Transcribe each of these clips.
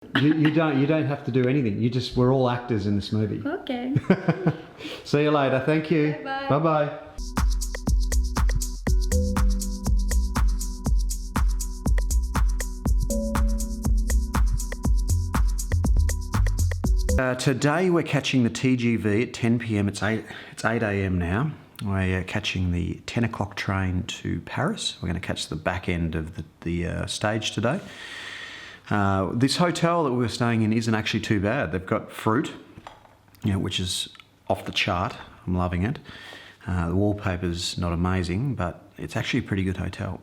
You don't have to do anything. We're all actors in this movie. Okay. See you later. Thank you. Bye-bye. Bye-bye. Today we're catching the TGV at 10 p.m. It's 8 a.m. now. We're catching the 10 o'clock train to Paris. We're going to catch the back end of the stage today. This hotel that we're staying in isn't actually too bad. They've got fruit, which is off the chart. I'm loving it. The wallpaper's not amazing, but it's actually a pretty good hotel.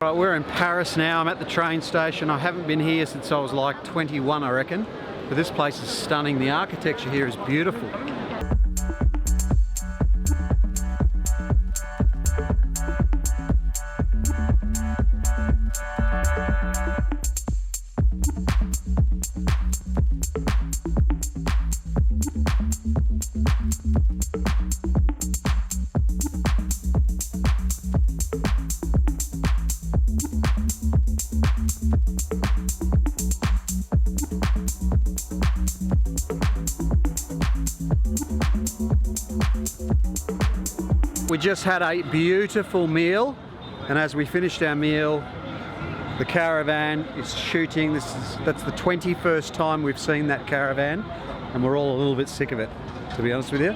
Right, we're in Paris now. I'm at the train station. I haven't been here since I was like 21, I reckon. But this place is stunning. The architecture here is beautiful. We just had a beautiful meal, and as we finished our meal, the caravan is shooting. That's the 21st time we've seen that caravan, and we're all a little bit sick of it, to be honest with you.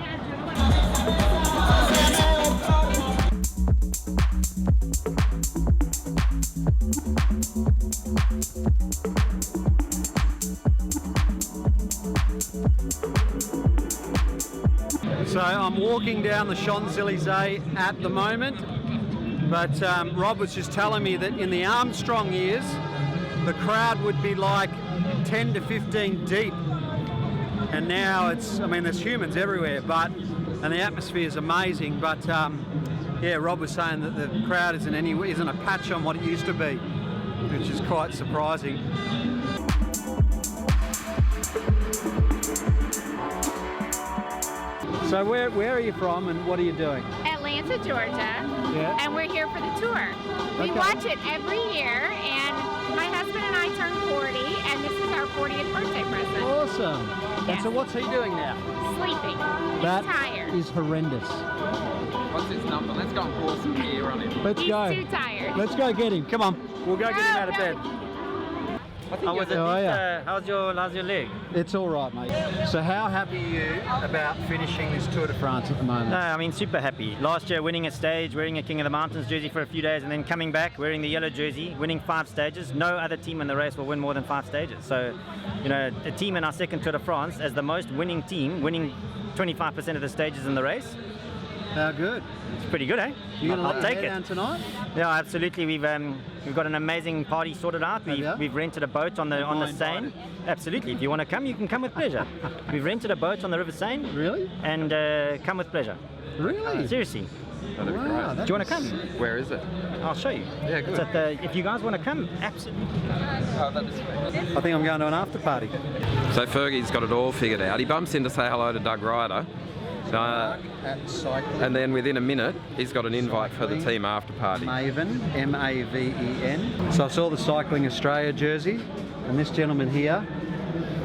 So I'm walking down the Champs-Élysées at the moment, but Rob was just telling me that in the Armstrong years, the crowd would be like 10 to 15 deep. And now it's, I mean, there's humans everywhere, and the atmosphere is amazing, but yeah, Rob was saying that the crowd isn't a patch on what it used to be, which is quite surprising. So where are you from and what are you doing? Atlanta, Georgia, and we're here for the tour. We Okay. watch it every year, and my husband and I turned 40, and this is our 40th birthday present. Awesome. And Yes. so what's he doing now? Sleeping. That He's tired. is horrendous. What's his number? Let's go and pour some beer on him. Let's He's go. too tired. Let's go get him. Come on. We'll go get him out of bed. How was it? How are ya? How's your leg? It's all right, mate. So how happy are you about finishing this Tour de France at the moment? No, I mean super happy. Last year winning a stage, wearing a King of the Mountains jersey for a few days, and then coming back wearing the yellow jersey, winning 5 stages. No other team in the race will win more than 5 stages. So, you know, a team in our second Tour de France as the most winning team, winning 25% of the stages in the race. How good. It's pretty good, eh? You gonna I'll let take your hair it. down tonight? Yeah, absolutely. We've got an amazing party sorted out. We've rented a boat on the Seine. Absolutely. If you want to come, you can come with pleasure. We've rented a boat on the River Seine. Really? And come with pleasure. Really? Seriously. That'd be Wow, great. Do you want to come? Where is it? I'll show you. Yeah, good. It's at the, if you guys want to come, absolutely. Oh, that'd be sweet. I think I'm going to an after party. So Fergie's got it all figured out. He bumps in to say hello to Doug Ryder. At cycling. And then within a minute, he's got an invite for the team after party. Maven, M-A-V-E-N. So I saw the Cycling Australia jersey, and this gentleman here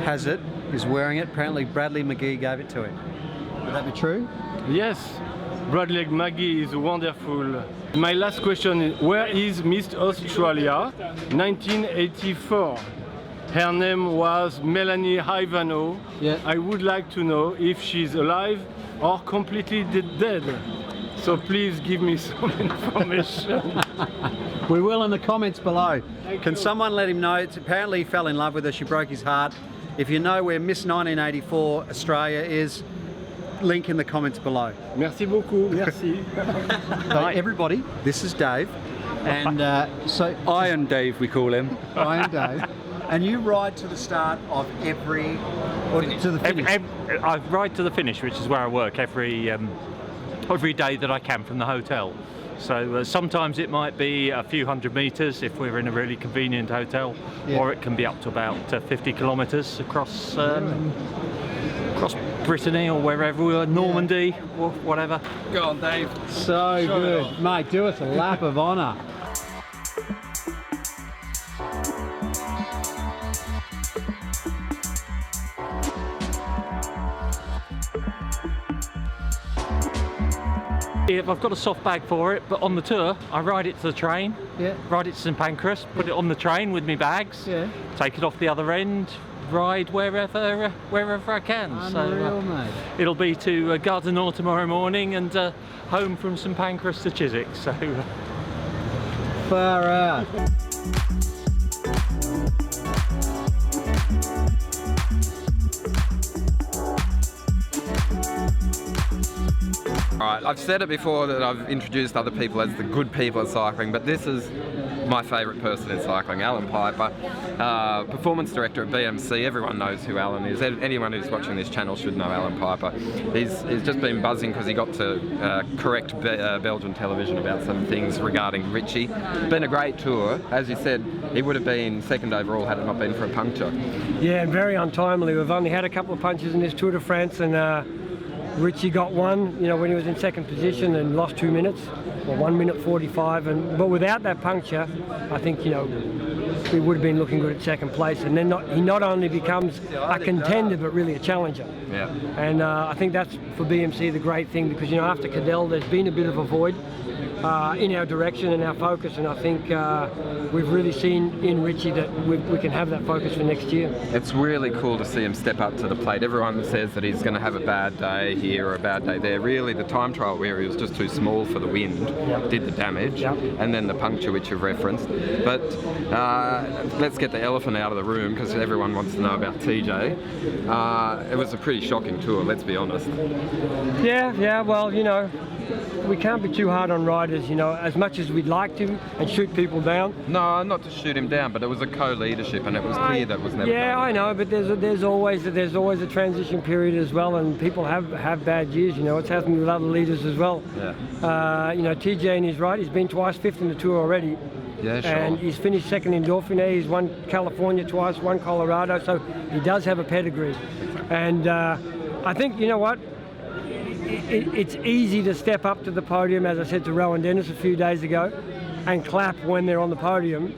has it, is wearing it. Apparently Bradley McGee gave it to him. Would that be true? Yes, Bradley McGee is wonderful. My last question is, where is Miss Australia 1984? Her name was Melanie Ivano. Yeah. I would like to know if she's alive or completely dead. so please give me some information. We will in the comments below. Can someone let him know? Apparently he fell in love with her, she broke his heart. If you know where Miss 1984 Australia is, link in the comments below. Merci beaucoup. Merci. So everybody, this is Dave. And so Iron Dave, we call him. Iron Dave. And you ride to the start of every, or to the finish? I ride to the finish, which is where I work every day that I can from the hotel. So sometimes it might be a few hundred meters if we're in a really convenient hotel, or it can be up to about 50 kilometers across across Brittany or wherever we are, Normandy or whatever. Go on, Dave. So good. Mate, do us a lap of honour. I've got a soft bag for it, but on the tour I ride it to the train, ride it to St Pancras, put it on the train with me bags, take it off the other end, ride wherever I can. Unreal, mate. It'll be to Gare du Nord tomorrow morning and home from St Pancras to Chiswick. So far out. Alright, I've said it before that I've introduced other people as the good people at cycling, but this is my favourite person in cycling, Alan Piper, performance director at BMC. Everyone knows who Alan is. Anyone who's watching this channel should know Alan Piper. He's just been buzzing because he got to correct Belgian television about some things regarding Richie. Been a great tour. As you said, he would have been second overall had it not been for a puncture. Yeah, very untimely. We've only had a couple of punches in this Tour de France, and Richie got one, you know, when he was in second position and lost 2 minutes, or 1 minute 45. But without that puncture, I think, you know, we would have been looking good at second place. And then he not only becomes a contender, but really a challenger. Yeah. And I think that's for BMC the great thing, because, you know, after Cadell, there's been a bit of a void in our direction and our focus, and I think we've really seen in Richie that we can have that focus for next year. It's really cool to see him step up to the plate. Everyone says that he's going to have a bad day here or a bad day there. Really, the time trial where he was just too small for the wind did the damage, and then the puncture which you've referenced. But let's get the elephant out of the room, because everyone wants to know about TJ. It was a pretty shocking tour, let's be honest. Yeah, well, you know, we can't be too hard on riders, you know, as much as we'd like to, and shoot people down. No, not to shoot him down, but it was a co-leadership, and it was clear that was never done. I know, but there's always a transition period as well, and people have bad years. You know, it's happened with other leaders as well. Yeah. You know, TJ in his right, he's been twice fifth in the tour already. Yeah, sure. And he's finished second in Dauphiné. He's won California twice, won Colorado, so he does have a pedigree. And I think, you know what? It's easy to step up to the podium, as I said to Rowan Dennis a few days ago, and clap when they're on the podium.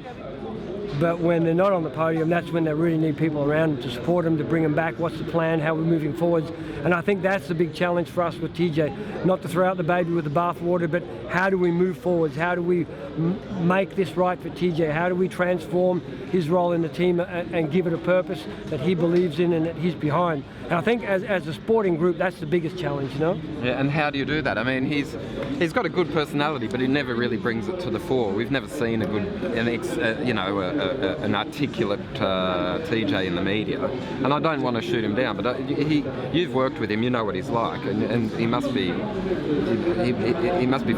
But when they're not on the podium, that's when they really need people around them to support them, to bring them back. What's the plan? How we're moving forwards? And I think that's the big challenge for us with TJ. Not to throw out the baby with the bathwater, but how do we move forwards? How do we make this right for TJ? How do we transform his role in the team and give it a purpose that he believes in and that he's behind? And I think as a sporting group, that's the biggest challenge, you know? Yeah, and how do you do that? I mean, he's got a good personality, but he never really brings it to the fore. We've never seen a good, an articulate TJ in the media. And I don't want to shoot him down, but you've worked with him, you know what he's like, and he must be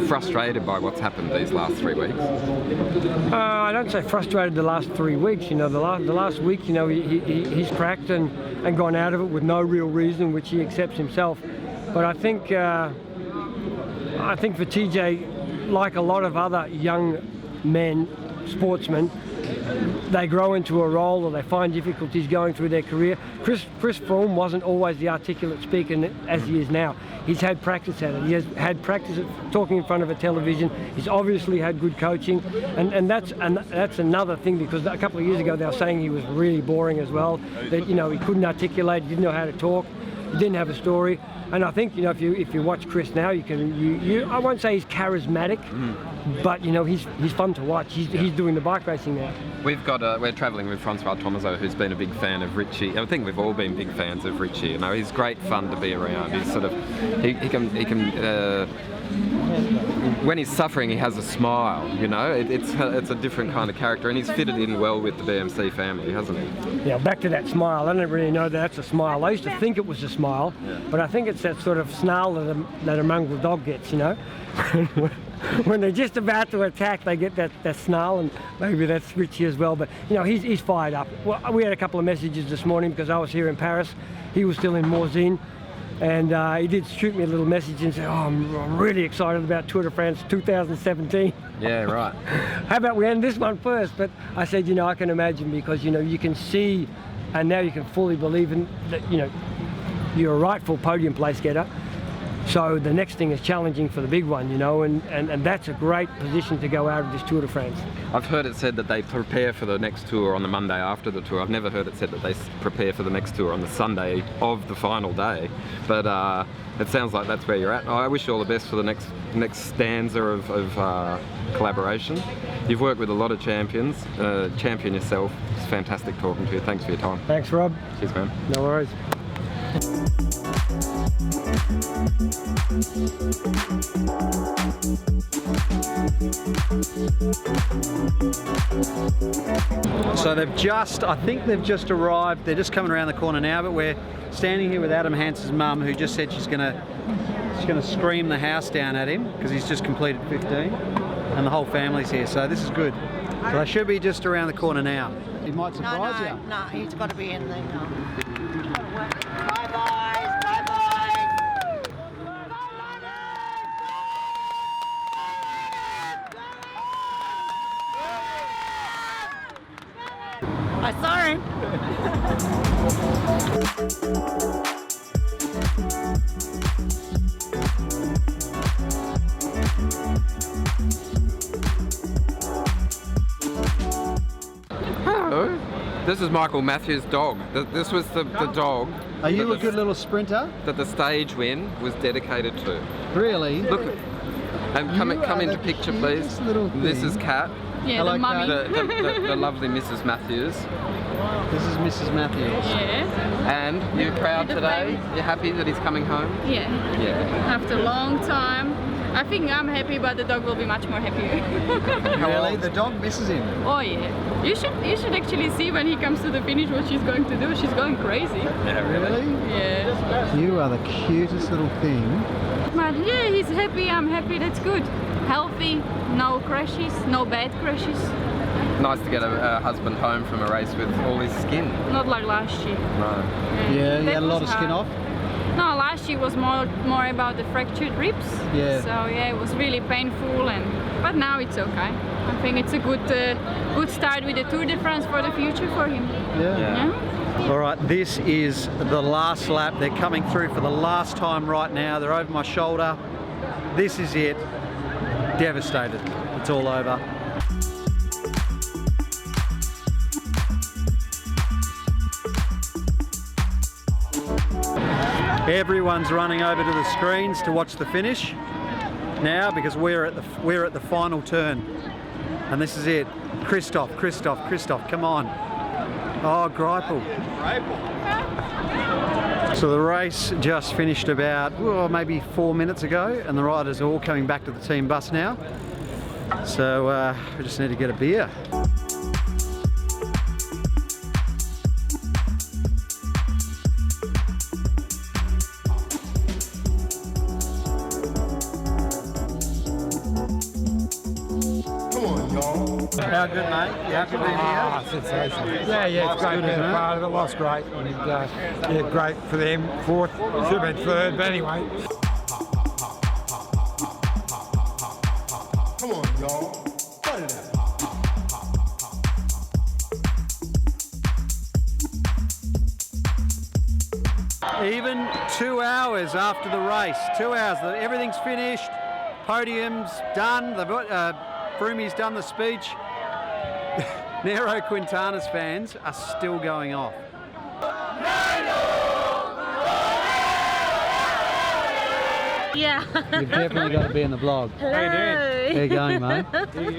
frustrated by what's happened these last 3 weeks. I don't say frustrated the last 3 weeks. You know, the last week, you know, he's cracked and gone out of it with no real reason, which he accepts himself. But I think for TJ, like a lot of other young men, sportsmen, they grow into a role or they find difficulties going through their career. Chris Froome wasn't always the articulate speaker as he is now. He's had practice at it. He has had practice at talking in front of a television. He's obviously had good coaching, and that's another thing, because a couple of years ago they were saying he was really boring as well. That, you know, he couldn't articulate, he didn't know how to talk, he didn't have a story. And I think, you know, if you watch Chris now, I won't say he's charismatic, but, you know, he's fun to watch. He's doing the bike racing now. We're travelling with Francois Tomaso, who's been a big fan of Richie. I think we've all been big fans of Richie. You know, he's great fun to be around. He's sort of he can when he's suffering, he has a smile, you know. It's a different kind of character, and he's fitted in well with the BMC family, hasn't he? Yeah, back to that smile. I don't really know that that's a smile. I used to think it was a smile, but I think it's that sort of snarl that a mongrel dog gets, you know. When they're just about to attack, they get that snarl, and maybe that's Richie as well. But you know, he's fired up. Well, we had a couple of messages this morning because I was here in Paris. He was still in Morzine, and he did shoot me a little message and say, "Oh, I'm really excited about Tour de France 2017." Yeah, right. How about we end this one first? But I said, you know, I can imagine, because you know you can see, and now you can fully believe in that. You know, you're a rightful podium place getter. So the next thing is challenging for the big one, you know, and that's a great position to go out of this Tour de France. I've heard it said that they prepare for the next tour on the Monday after the tour. I've never heard it said that they prepare for the next tour on the Sunday of the final day. But it sounds like that's where you're at. I wish you all the best for the next stanza of collaboration. You've worked with a lot of champions. Champion yourself. It's fantastic talking to you. Thanks for your time. Thanks, Rob. Cheers, man. No worries. So I think they've just arrived. They're just coming around the corner now, but we're standing here with Adam Hans's mum, who just said she's gonna scream the house down at him because he's just completed 15, and the whole family's here. So this is good. So they should be just around the corner now. He might surprise you. No, he's got to be in there now. Bye, boys! Bye, boys! I saw him. Hello. This is Michael Matthews' dog. This was the dog. Are you a good little sprinter? That the stage win was dedicated to. Really? Look, and come into picture, please. This is Kat. Yeah, the mummy. The lovely Mrs. Matthews. This is Mrs. Matthews. Yeah. And you proud today? You're happy that he's coming home? Yeah. Yeah. After a long time. I think I'm happy, but the dog will be much more happier. Really? The dog misses him? Oh yeah. You should actually see when he comes to the finish what she's going to do. She's going crazy. Yeah, really? Yeah. You are the cutest little thing. But yeah, he's happy, I'm happy, that's good. Healthy, no crashes, no bad crashes. Nice to get a husband home from a race with all his skin. Not like last year. No. Yeah, you That had a lot of was skin hard. off? No, last year was more about the fractured ribs. Yeah. So yeah, it was really painful, but now it's okay. I think it's a good start with the Tour de France for the future for him. Yeah. All right, this is the last lap. They're coming through for the last time right now. They're over my shoulder. This is it. Devastated. It's all over. Everyone's running over to the screens to watch the finish now because we're at the final turn, and this is it. Christoph, come on! Oh, Greipel. So the race just finished about maybe 4 minutes ago, and the riders are all coming back to the team bus now. So we just need to get a beer. How good, mate? You happy to be here? Sensational. Yeah, it's great being a part of it. Life's great. And, yeah, great for them. Fourth, should have been third, but anyway. Come on, y'all. Cut it out. Even 2 hours after the race, 2 hours, everything's finished, podium's done, Froome's done the speech. Nero Quintana's fans are still going off. Yeah. You've definitely got to be in the blog. Hello. How you doing? How you going, mate?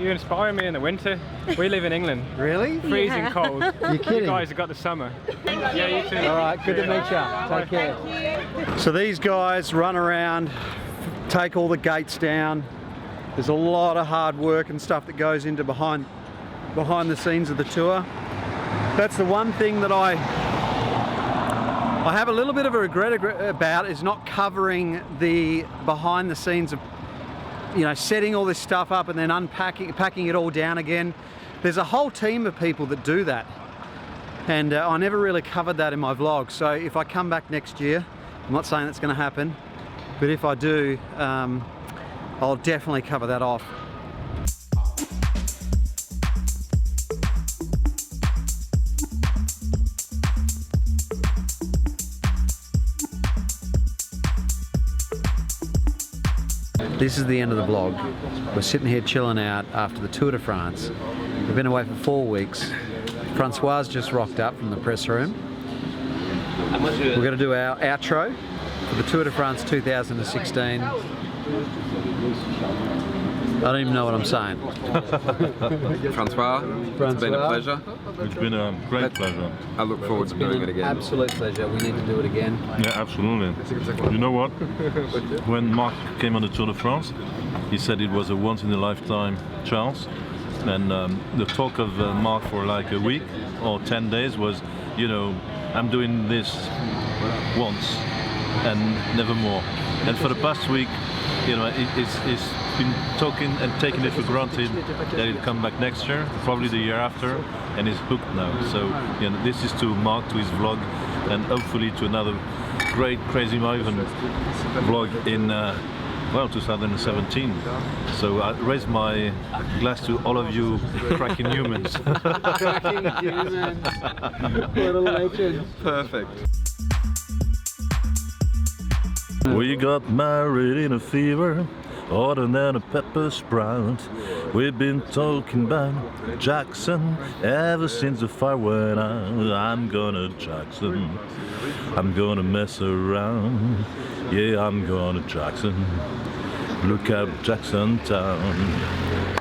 You inspire me in the winter. We live in England. Really? Freezing cold. You're kidding? You guys have got the summer. Yeah, you too. All right, good to meet you. Take care. So these guys run around take all the gates down. There's a lot of hard work and stuff that goes into behind the scenes of the tour. That's the one thing that I have a little bit of a regret about, is not covering the behind the scenes of, you know, setting all this stuff up and then packing it all down again. There's a whole team of people that do that, and I never really covered that in my vlog. So if I come back next year, I'm not saying that's going to happen, but if I do, I'll definitely cover that off. This is the end of the vlog. We're sitting here chilling out after the Tour de France. We've been away for 4 weeks. Francois just rocked up from the press room. We're going to do our outro for the Tour de France 2016. I don't even know what I'm saying. Francois, it's been a pleasure. It's been a great pleasure. I look forward to doing it again. Absolute pleasure. We need to do it again. Yeah, absolutely. You know what? When Marc came on the Tour de France, he said it was a once-in-a-lifetime chance. And the talk of Marc for like a week or 10 days was, you know, I'm doing this once and never more. And for the past week, you know, it's been talking and taking it for granted that he'll come back next year, probably the year after, and he's hooked now. So, you know, this is to Marc, to his vlog, and hopefully to another great Crazy Maven vlog in, well, 2017. So I raise my glass to all of you cracking humans. Cracking humans. What a legend. Perfect. We got married in a fever, hotter than a pepper sprout. We've been talking about Jackson ever since the fire went out. I'm gonna Jackson, I'm gonna mess around. Yeah, I'm gonna Jackson, look out Jackson Town.